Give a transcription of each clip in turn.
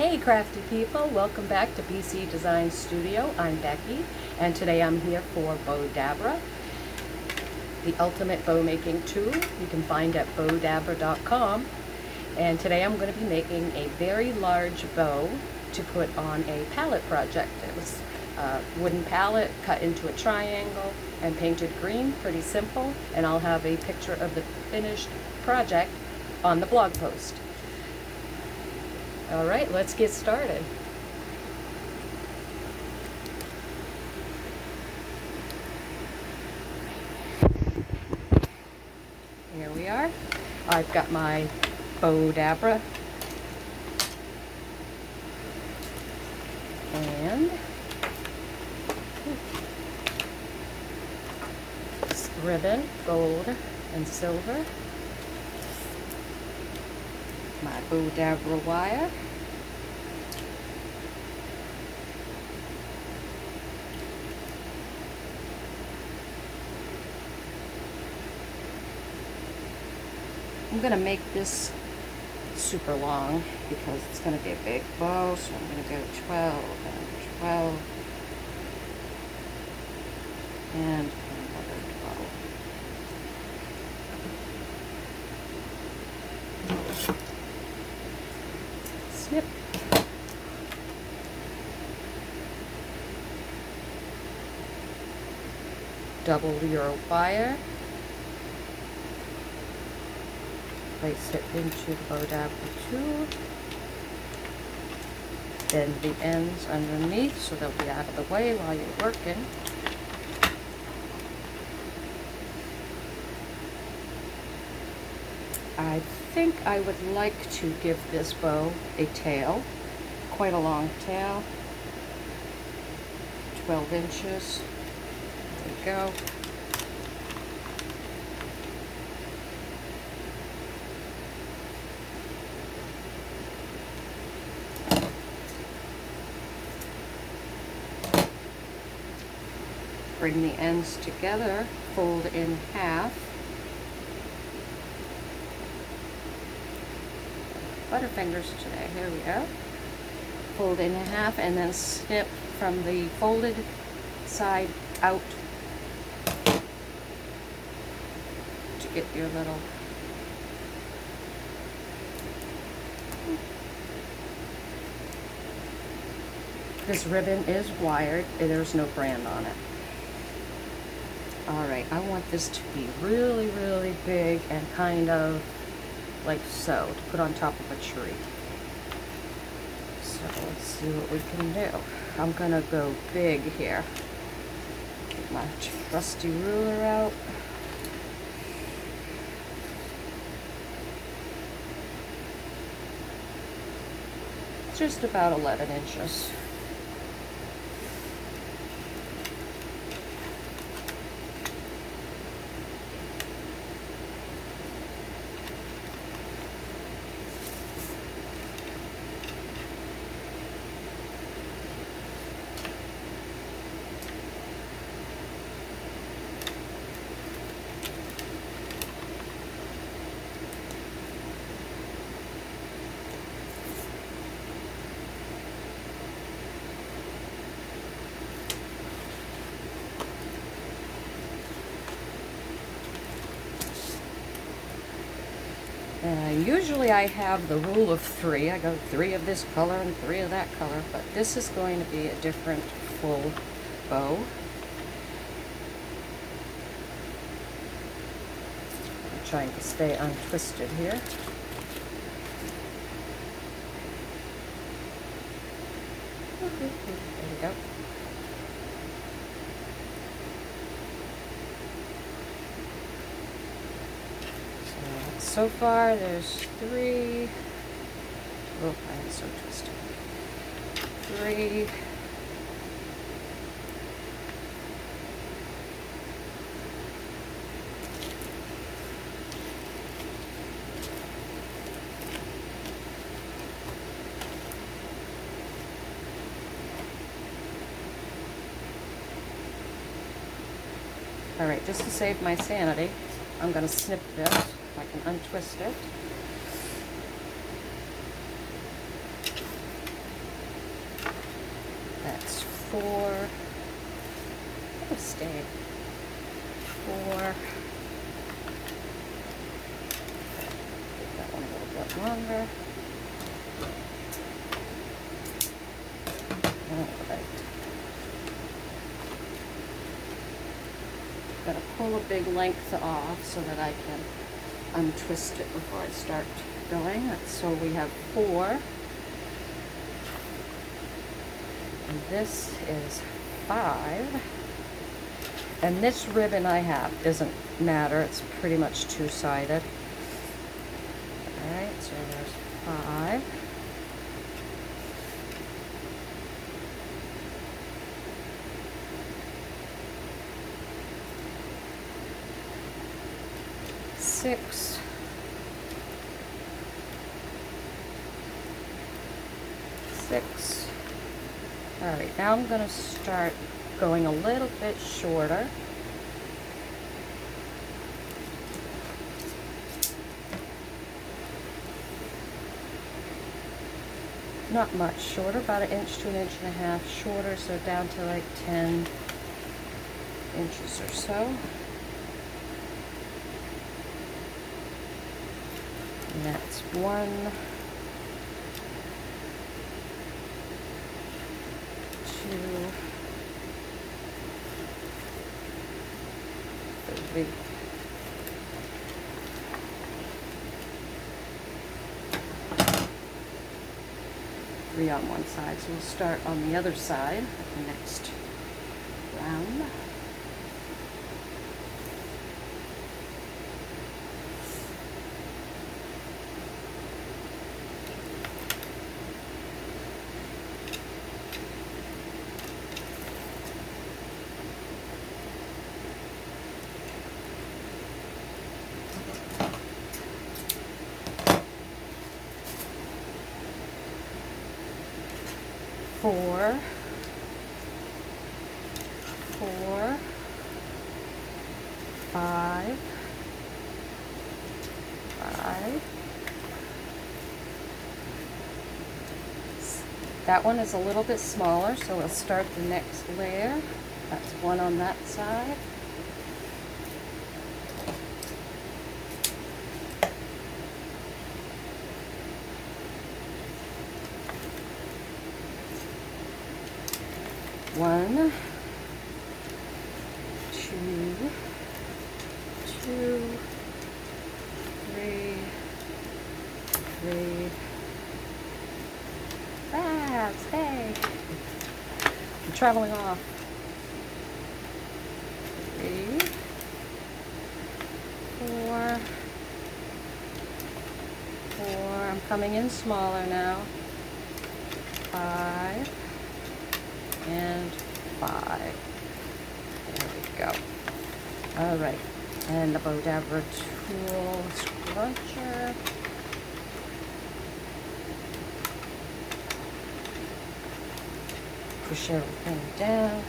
Hey crafty people, welcome back to BC Design Studio. I'm Becky, and today I'm here for Bowdabra, the ultimate bow making tool you can find at bowdabra.com. And today I'm going to be making a very large bow to put on a pallet project. It was a wooden pallet cut into a triangle and painted green, pretty simple, and I'll have a picture of the finished project on the blog post. All right, let's get started. Here we are. I've got my Bowdabra and this ribbon, gold and silver. My Bowdabra wire. I'm going to make this super long because it's going to be a big bow, so I'm going to go 12 and 12 and another 12. Snip. Double your wire. Place it into the Bowdabra tool. Bend the ends underneath so they'll be out of the way while you're working. I think I would like to give this bow a tail, quite a long tail, 12 inches. There we go. Bring the ends together, fold in half. Butterfingers today, here we go. Fold in half and then snip from the folded side out to get your little This ribbon is wired, there's no brand on it. Alright, I want this to be really, really big and kind of like so, to put on top of a tree. So let's see what we can do. I'm going to go big here. Get my trusty ruler out. Just about 11 inches. Usually I have the rule of 3. I go 3 of this color and 3 of that color, but this is going to be a different full bow. I'm trying to stay untwisted here. There we go. So far, there's 3. Oh, I am so twisted. 3. All right, just to save my sanity, I'm going to snip this. I can untwist it. 4, stay, 4, make that one a little bit longer. Alright. Gotta pull a big length off so that I can untwist it before I start going. So we have 4. And this is 5. And this ribbon I have doesn't matter. It's pretty much two-sided. Alright, so there's 5. Six. 6. All right, now I'm going to start going a little bit shorter. Not much shorter, about 1 inch to 1.5 inches shorter, so down to like 10 inches or so. And that's 1, 2, 3. Three on one side, so we'll start on the other side at the next round. 4, 4, 5, 5. That one is a little bit smaller, so we'll start the next layer. That's 1 on that side. One, 2, 2, 3, 3. Ah, stay. I'm traveling off. 3, 4, 4. I'm coming in smaller now. 5. And 5. There we go. All right. And the Bow Dabra tool scruncher. Push everything down.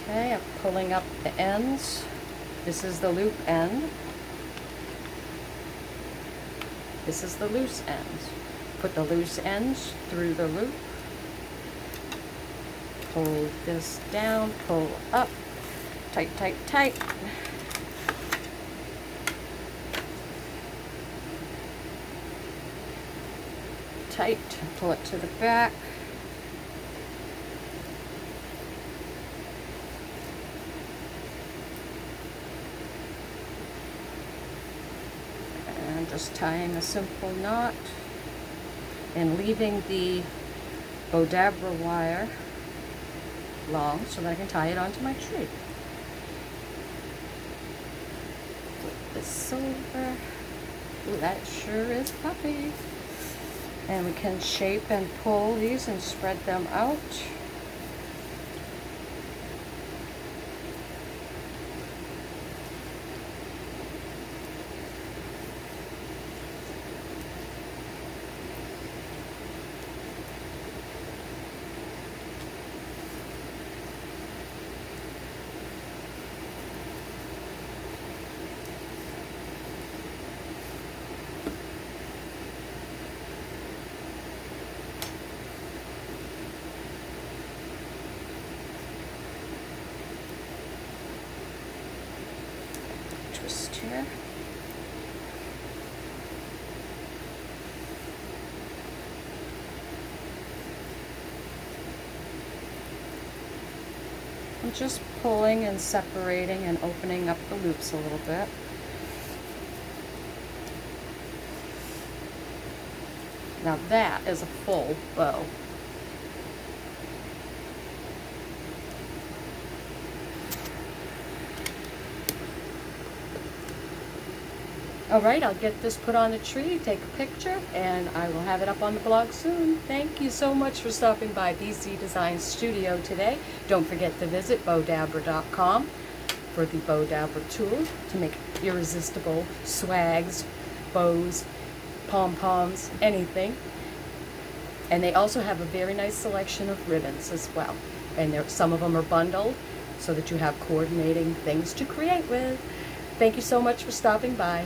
Okay, I'm pulling up the ends. This is the loop end. This is the loose ends. Put the loose ends through the loop. Pull this down, pull up. Tight, tight, tight. Tight, pull it to the back. And just tying a simple knot and leaving the Bow Dabra wire long so that I can tie it onto my tree. Flip this over. Ooh, that sure is puffy. And we can shape and pull these and spread them out. just pulling and separating and opening up the loops a little bit. Now that is a full bow. All right, I'll get this put on the tree, take a picture, and I will have it up on the blog soon. Thank you so much for stopping by BC Design Studio today. Don't forget to visit bowdabra.com for the Bow Dabra tool to make irresistible swags, bows, pom-poms, anything. And they also have a very nice selection of ribbons as well. And some of them are bundled so that you have coordinating things to create with. Thank you so much for stopping by.